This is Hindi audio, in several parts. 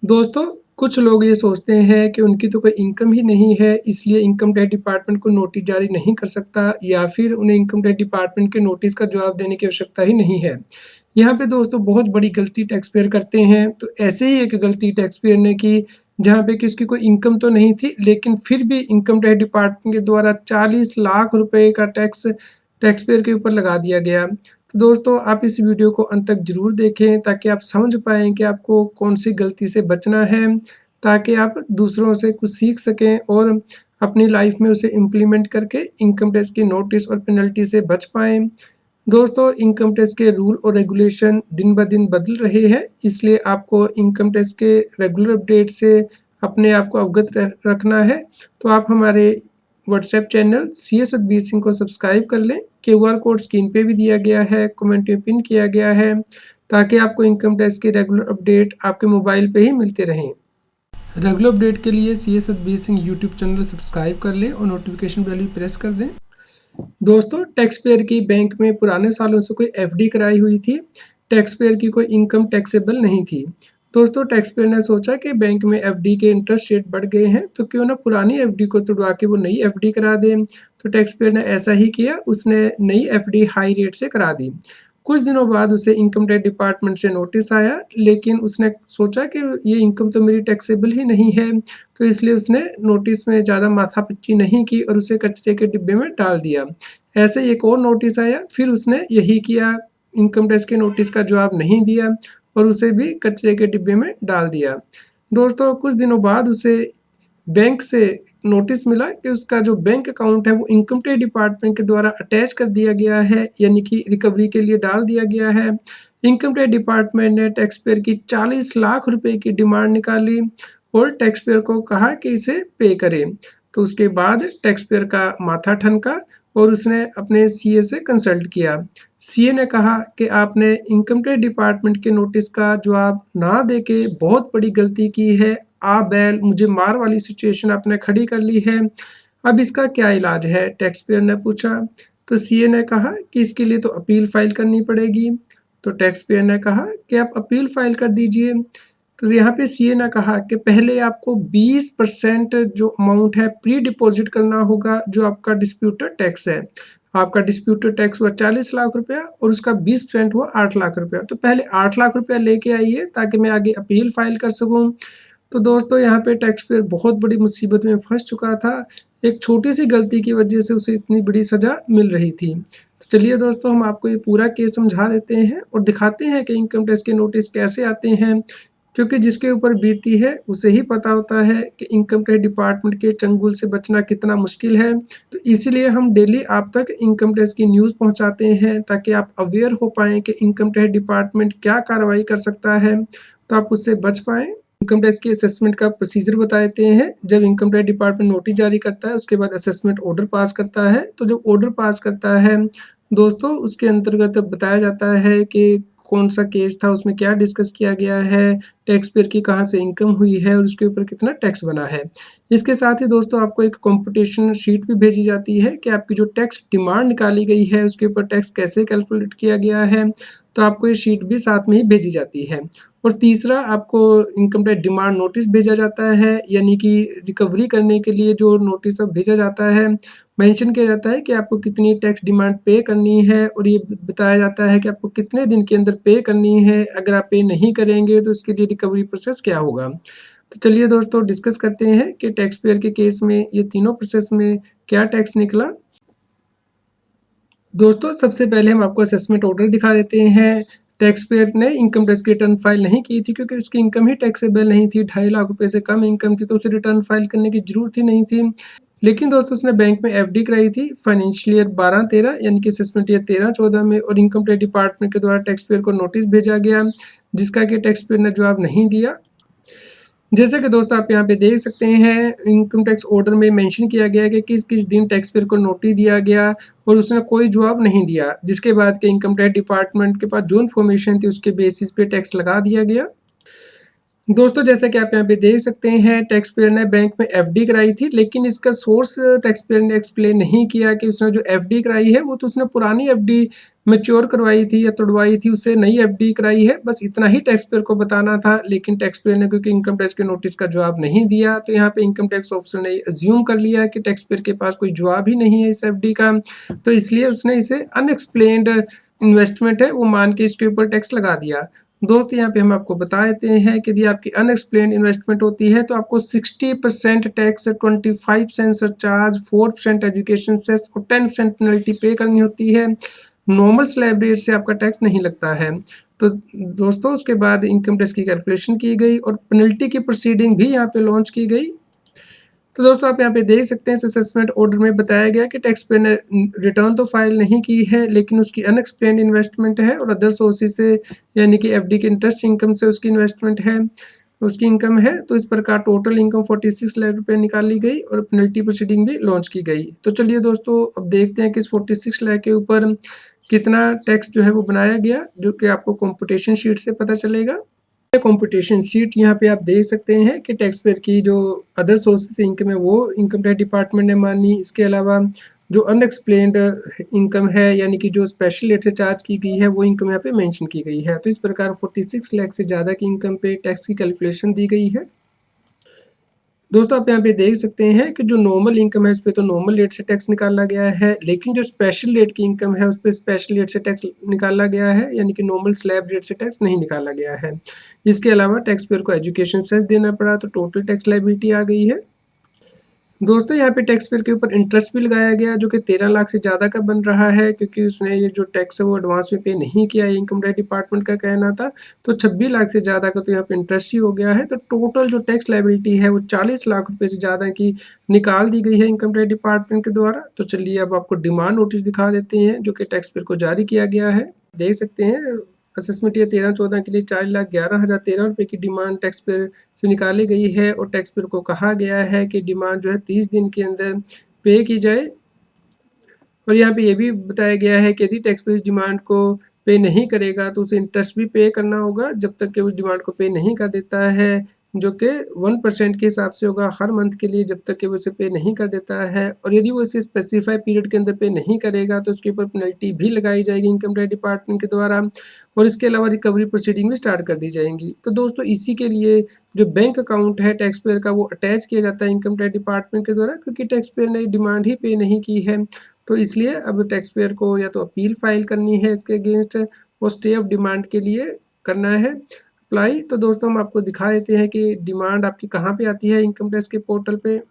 दोस्तों, कुछ लोग ये सोचते हैं कि उनकी तो कोई इनकम ही नहीं है, इसलिए इनकम टैक्स डिपार्टमेंट को नोटिस जारी नहीं कर सकता या फिर उन्हें इनकम टैक्स डिपार्टमेंट के नोटिस का जवाब देने की आवश्यकता ही नहीं है। यहाँ पे दोस्तों बहुत बड़ी गलती टैक्स पेयर करते हैं, तो ऐसे ही एक गलती टैक्स पेयर ने की, जहाँ पे कि उसकी कोई इनकम तो नहीं थी, लेकिन फिर भी इनकम टैक्स डिपार्टमेंट के द्वारा 40 लाख रुपए का टैक्स टैक्स पेयर के ऊपर लगा दिया गया। तो दोस्तों आप इस वीडियो को अंत तक ज़रूर देखें ताकि आप समझ पाएँ कि आपको कौन-सी गलती से बचना है, ताकि आप दूसरों से कुछ सीख सकें और अपनी लाइफ में उसे इम्प्लीमेंट करके इनकम टैक्स की नोटिस और पेनल्टी से बच पाएँ। दोस्तों इनकम टैक्स के रूल और रेगुलेशन दिन-ब-दिन बदल रहे हैं, इसलिए आपको इनकम टैक्स के रेगुलर अपडेट से अपने आप को अवगत रखना है। तो आप हमारे WhatsApp channel CA Satbir Singh को सब्सक्राइब कर लें। क्यूआर कोड स्क्रीन पे भी दिया गया है, कमेंट में पिन किया गया है, ताकि आपको इनकम टैक्स के रेगुलर अपडेट आपके मोबाइल पे ही मिलते रहें। रेगुलर अपडेट के लिए CA Satbir Singh YouTube channel subscribe कर लें और नोटिफिकेशन बेल भी प्रेस कर दें। दोस्तों टैक्स पेयर की बैंक में पुराने सालों से कोई एफडी कराई हुई थी। टैक्स पेयर की कोई इनकम टैक्सेबल नहीं थी। दोस्तों टैक्स पेयर ने सोचा कि बैंक में एफडी के इंटरेस्ट रेट बढ़ गए हैं, तो क्यों ना पुरानी एफडी को तुड़वा के वो नई एफडी करा दें। तो टैक्स पेयर ने ऐसा ही किया, उसने नई एफडी हाई रेट से करा दी। कुछ दिनों बाद उसे इनकम टैक्स डिपार्टमेंट से नोटिस आया, लेकिन उसने सोचा कि ये इनकम तो मेरी टैक्सेबल ही नहीं है, तो इसलिए उसने नोटिस में ज़्यादा माथापच्ची नहीं की और उसे कचरे के डिब्बे में डाल दिया। ऐसे ही एक और नोटिस आया, फिर उसने यही किया, इनकम टैक्स के नोटिस का जवाब नहीं दिया और उसे भी कचरे के डिब्बे में डाल दिया। दोस्तों कुछ दिनों बाद उसे बैंक से नोटिस मिला कि उसका जो बैंक अकाउंट है वो इनकम टैक्स डिपार्टमेंट के द्वारा अटैच कर दिया गया है, यानी कि रिकवरी के लिए डाल दिया गया है। इनकम टैक्स डिपार्टमेंट ने टैक्स पेयर की 40 लाख रुपए की डिमांड निकाली और टैक्स पेयर को कहा कि इसे पे करे। तो उसके बाद टैक्स पेयर का माथा ठनका और उसने अपने सीए से कंसल्ट किया। सीए ने कहा कि आपने इनकम टैक्स डिपार्टमेंट के नोटिस का जवाब ना देके बहुत बड़ी गलती की है। आ बैल मुझे मार वाली सिचुएशन आपने खड़ी कर ली है। अब इसका क्या इलाज है? टैक्स पेयर ने पूछा। तो सीए ने कहा कि इसके लिए तो अपील फाइल करनी पड़ेगी। तो टैक्स पेयर ने कहा कि आप अपील फाइल कर दीजिए। तो यहाँ पे सीए ने कहा कि पहले आपको 20% जो अमाउंट है प्री डिपॉजिट करना होगा, जो आपका डिस्प्यूटेड टैक्स है। आपका डिस्प्यूटेड टैक्स हुआ 40 लाख रुपया और उसका 20% हुआ 8 लाख रुपया। तो पहले 8 लाख रुपया लेके आइए ताकि मैं आगे अपील फाइल कर सकूँ। तो दोस्तों यहाँ पे टैक्स पेयर बहुत बड़ी मुसीबत में फँस चुका था। एक छोटी-सी गलती की वजह से उसे इतनी बड़ी सज़ा मिल रही थी। तो चलिए दोस्तों हम आपको ये पूरा केस समझा देते हैं और दिखाते हैं कि इनकम टैक्स के नोटिस कैसे आते हैं, क्योंकि जिसके ऊपर बीती है उसे ही पता होता है कि इनकम टैक्स डिपार्टमेंट के चंगुल से बचना कितना मुश्किल है। तो इसीलिए हम डेली आप तक इनकम टैक्स की न्यूज़ पहुँचाते हैं ताकि आप अवेयर हो पाएँ कि इनकम टैक्स डिपार्टमेंट क्या कार्रवाई कर सकता है, तो आप उससे बच पाएँ। इनकम टैक्स की असेसमेंट का प्रोसीजर बता देते हैं। जब इनकम टैक्स डिपार्टमेंट नोटिस जारी करता है, उसके बाद असेसमेंट ऑर्डर पास करता है। तो जब ऑर्डर पास करता है दोस्तों, उसके अंतर्गत बताया जाता है कि कौन-सा केस था, उसमें क्या डिस्कस किया गया है, टैक्स पेयर की कहाँ से इनकम हुई है और उसके ऊपर कितना टैक्स बना है। इसके साथ ही दोस्तों आपको एक कंप्यूटेशन शीट भी भेजी जाती है कि आपकी जो टैक्स डिमांड निकाली गई है, उसके ऊपर टैक्स कैसे कैलकुलेट किया गया है। तो आपको ये शीट भी साथ में ही भेजी जाती है। और तीसरा आपको इनकम टैक्स डिमांड नोटिस भेजा जाता है, यानी कि रिकवरी करने के लिए जो नोटिस अब भेजा जाता है, मेंशन किया जाता है कि आपको कितनी टैक्स डिमांड पे करनी है और ये बताया जाता है कि आपको कितने दिन के अंदर पे करनी है। अगर आप पे नहीं करेंगे तो इसके लिए रिकवरी प्रोसेस क्या होगा। तो चलिए दोस्तों डिस्कस करते हैं कि टैक्स पेयर के केस में ये तीनों प्रोसेस में क्या टैक्स निकला। दोस्तों सबसे पहले हम आपको असेसमेंट ऑर्डर दिखा देते हैं। टैक्स पेयर ने इनकम टैक्स की रिटर्न फाइल नहीं की थी, क्योंकि उसकी इनकम ही टैक्सेबल नहीं थी। 2.5 लाख रुपए से कम इनकम थी, तो उसे रिटर्न फाइल करने की ज़रूरत ही नहीं थी। लेकिन दोस्तों उसने बैंक में एफडी कराई थी फाइनेंशियल ईयर 12-13, यानी कि असेसमेंट ईयर 13-14 में, और इनकम टैक्स डिपार्टमेंट के द्वारा टैक्स पेयर को नोटिस भेजा गया, जिसका कि टैक्स पेयर ने जवाब नहीं दिया। जैसे कि दोस्तों आप यहाँ पे देख सकते हैं, इनकम टैक्स ऑर्डर में मेंशन किया गया है कि किस-किस दिन टैक्स पेयर को नोटिस दिया गया और उसने कोई जवाब नहीं दिया, जिसके बाद के इनकम टैक्स डिपार्टमेंट के पास जो इन्फॉर्मेशन थी उसके बेसिस पे टैक्स लगा दिया गया। दोस्तों जैसा कि आप यहाँ पे देख सकते हैं, टैक्स पेयर ने बैंक में एफडी कराई थी, लेकिन इसका सोर्स टैक्स पेयर ने एक्सप्लेन नहीं किया कि उसने जो एफडी कराई है वो तो उसने पुरानी एफडी मैच्योर करवाई थी या तुड़वाई थी, उससे नई एफडी कराई है, बस इतना ही टैक्स पेयर को बताना था। लेकिन टैक्स पेयर ने क्योंकि इनकम टैक्स के नोटिस का जवाब नहीं दिया, तो यहाँ पे इनकम टैक्स ऑफिसर ने अज्यूम कर लिया कि टैक्स पेयर के पास कोई जवाब ही नहीं है इस एफडी का, तो इसलिए उसने इसे अनएक्सप्लेन्ड इन्वेस्टमेंट है वो मान के इसके ऊपर टैक्स लगा दिया। दोस्तों यहाँ पे हम आपको बता देते हैं कि यदि आपकी अनएक्सप्लेन्ड इन्वेस्टमेंट होती है तो आपको 60% टैक्स, 25% सरचार्ज, 4% एजुकेशन सेस और 10% पेनल्टी पे करनी होती है। नॉर्मल स्लैब रेट से आपका टैक्स नहीं लगता है। तो दोस्तों उसके बाद इनकम टैक्स की कैलकुलेशन की गई और पेनल्टी की प्रोसीडिंग भी यहाँ पे लॉन्च की गई। तो दोस्तों आप यहाँ पे देख सकते हैं असेसमेंट ऑर्डर में बताया गया कि टैक्स पेयर ने रिटर्न तो फाइल नहीं की है, लेकिन उसकी अनएक्सप्लेन्ड इन्वेस्टमेंट है और अदर सोर्सेज से यानी कि एफडी के इंटरेस्ट इनकम से उसकी इन्वेस्टमेंट है, उसकी इनकम है। तो इस प्रकार टोटल इनकम 46 लाख रुपए निकाली गई और पेनल्टी प्रोसीडिंग भी लॉन्च की गई। तो चलिए दोस्तों अब देखते हैं कि इस 46 लाख के ऊपर कितना टैक्स जो है वो बनाया गया, जो कि आपको कंपटीशन शीट से पता चलेगा। कंपटीशन शीट यहाँ पे आप देख सकते हैं कि टैक्स पेयर की जो अदर सोर्सेस इनकम है वो इनकम टैक्स डिपार्टमेंट ने मानी। इसके अलावा जो अनएक्सप्लेन्ड इनकम है यानी कि जो स्पेशल रेट से चार्ज की गई है वो इनकम यहाँ पे मेंशन की गई है। तो इस प्रकार 46 लाख से ज़्यादा की इनकम पे टैक्स की कैलकुलेशन दी गई है। दोस्तों आप यहाँ पे देख सकते हैं कि जो नॉर्मल इनकम है उस पर तो नॉर्मल रेट से टैक्स निकाला गया है, लेकिन जो स्पेशल रेट की इनकम है उस पर स्पेशल रेट से टैक्स निकाला गया है, यानी कि नॉर्मल स्लैब रेट से टैक्स नहीं निकाला गया है। इसके अलावा टैक्स पेयर को एजुकेशन सेस देना पड़ा, तो टोटल टैक्स लायबिलिटी आ गई है। दोस्तों यहाँ पे टैक्स पेयर के ऊपर इंटरेस्ट भी लगाया गया जो कि 13 लाख से ज़्यादा का बन रहा है, क्योंकि उसने ये जो टैक्स है वो एडवांस में पे नहीं किया, इनकम टैक्स डिपार्टमेंट का कहना था। तो 26 लाख से ज़्यादा का तो यहाँ पे इंटरेस्ट ही हो गया है। तो टोटल जो टैक्स लायबिलिटी है वो 40 लाख रुपये से ज़्यादा की निकाल दी गई है इनकम टैक्स डिपार्टमेंट के द्वारा। तो चलिए अब आपको डिमांड नोटिस दिखा देते हैं जो कि टैक्स पेयर को जारी किया गया है। देख सकते हैं असेसमेंट ईयर 13-14 के लिए 4,11,13 रुपये की डिमांड टैक्स पेयर से निकाली गई है और टैक्स पेयर को कहा गया है कि डिमांड जो है 30 दिन के अंदर पे की जाए। और यहाँ पे ये भी बताया गया है कि यदि टैक्स पेयर इस डिमांड को पे नहीं करेगा तो उसे इंटरेस्ट भी पे करना होगा जब तक कि उस डिमांड को पे नहीं कर देता है, जो कि 1% के हिसाब से होगा हर मंथ के लिए जब तक कि वो इसे पे नहीं कर देता है। और यदि वो इसे स्पेसिफाई पीरियड के अंदर पे नहीं करेगा तो उसके ऊपर पेनल्टी भी लगाई जाएगी इनकम टैक्स डिपार्टमेंट के द्वारा और इसके अलावा रिकवरी प्रोसीडिंग भी स्टार्ट कर दी जाएंगी। तो दोस्तों इसी के लिए जो बैंक अकाउंट है टैक्स पेयर का वो अटैच किया जाता है इनकम टैक्स डिपार्टमेंट के द्वारा, क्योंकि टैक्स पेयर ने डिमांड ही पे नहीं की है। तो इसलिए अब टैक्स पेयर को या तो अपील फाइल करनी है इसके अगेंस्ट और स्टे ऑफ डिमांड के लिए करना है अप्लाई। तो दोस्तों हम आपको दिखा देते हैं कि डिमांड आपकी कहाँ पे आती है इनकम टैक्स के पोर्टल पे।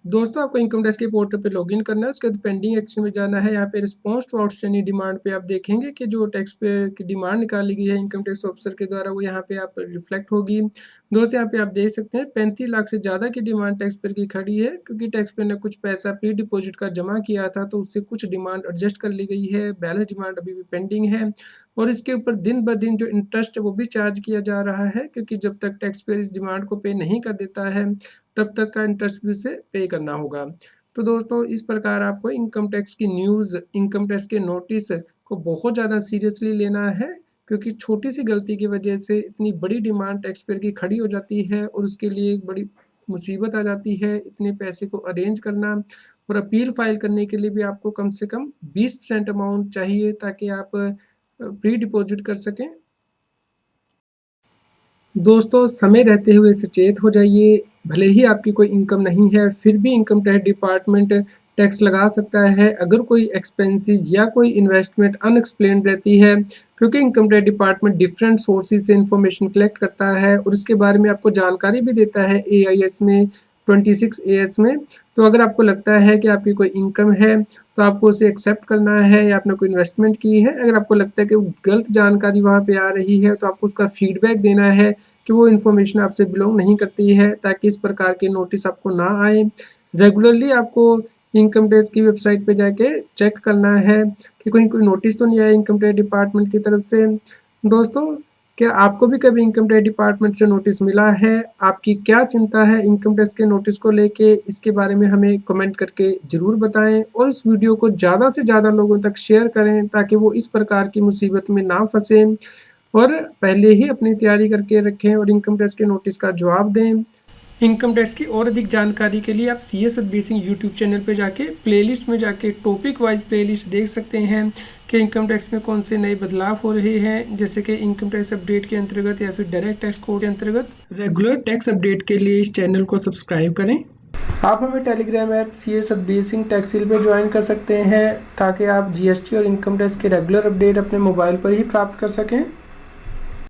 दोस्तों आपको इनकम टैक्स के पोर्टल पे लॉगिन करना है, उसके बाद पेंडिंग एक्शन में जाना है। यहाँ पे रिस्पॉन्स टू आउटस्टैंडिंग डिमांड पे आप देखेंगे कि जो टैक्स पे की डिमांड निकाली गई है इनकम टैक्स ऑफिसर के द्वारा वो यहाँ पे आप रिफ्लेक्ट होगी। दोस्तों यहाँ पे आप देख सकते हैं 35 लाख से ज़्यादा की डिमांड टैक्स पेयर की खड़ी है, क्योंकि टैक्स पेयर ने कुछ पैसा प्री डिपॉजिट का जमा किया था तो उससे कुछ डिमांड एडजस्ट कर ली गई है। बैलेंस डिमांड अभी भी पेंडिंग है और इसके ऊपर दिन ब दिन जो इंटरेस्ट है वो भी चार्ज किया जा रहा है, क्योंकि जब तक टैक्स पेयर इस डिमांड को पे नहीं कर देता है तब तक का इंटरेस्ट भी उसे पे करना होगा। तो दोस्तों इस प्रकार आपको इनकम टैक्स की न्यूज़, इनकम टैक्स के नोटिस को बहुत ज़्यादा सीरियसली लेना है, क्योंकि छोटी सी गलती की वजह से इतनी बड़ी डिमांड टैक्स पेयर की खड़ी हो जाती है और उसके लिए एक बड़ी मुसीबत आ जाती है इतने पैसे को अरेंज करना। और अपील फाइल करने के लिए भी आपको कम से कम 20% अमाउंट चाहिए ताकि आप प्री डिपॉजिट कर सकें। दोस्तों समय रहते हुए सचेत हो जाइए, भले ही आपकी कोई इनकम नहीं है फिर भी इनकम टैक्स डिपार्टमेंट टैक्स लगा सकता है अगर कोई एक्सपेंसेस या कोई इन्वेस्टमेंट अनएक्सप्लेन्ड रहती है, क्योंकि income tax department different sources से इंफॉर्मेशन कलेक्ट करता है और उसके बारे में आपको जानकारी भी देता है AIS में 26AS में। तो अगर आपको लगता है कि आपकी कोई इनकम है तो आपको उसे एक्सेप्ट करना है या आपने कोई इन्वेस्टमेंट की है, अगर आपको लगता है कि गलत जानकारी वहाँ पे आ रही है तो आपको उसका फीडबैक देना है कि वो इन्फॉर्मेशन आपसे बिलोंग नहीं करती है, ताकि इस प्रकार के नोटिस आपको ना आए। रेगुलरली आपको इनकम टैक्स की वेबसाइट पे जाके चेक करना है कि कोई कोई नोटिस तो नहीं आया इनकम टैक्स डिपार्टमेंट की तरफ से। दोस्तों क्या आपको भी कभी इनकम टैक्स डिपार्टमेंट से नोटिस मिला है? आपकी क्या चिंता है इनकम टैक्स के नोटिस को लेके? इसके बारे में हमें कमेंट करके ज़रूर बताएं और इस वीडियो को ज़्यादा से ज़्यादा लोगों तक शेयर करें ताकि वो इस प्रकार की मुसीबत में ना फंसें और पहले ही अपनी तैयारी करके रखें और इनकम टैक्स के नोटिस का जवाब दें। इनकम टैक्स की और अधिक जानकारी के लिए आप CS बेसिक यूट्यूब चैनल पे जाके प्लेलिस्ट में जाके टॉपिक वाइज प्लेलिस्ट देख सकते हैं कि इनकम टैक्स में कौन से नए बदलाव हो रहे हैं, जैसे कि इनकम टैक्स अपडेट के अंतर्गत या फिर डायरेक्ट टैक्स कोड के अंतर्गत। रेगुलर टैक्स अपडेट के लिए इस चैनल को सब्सक्राइब करें। आप हमें टेलीग्राम ऐप CS बेसिक टैक्सिल पे ज्वाइन कर सकते हैं ताकि आप GST और इनकम टैक्स के रेगुलर अपडेट अपने मोबाइल पर ही प्राप्त कर सकें।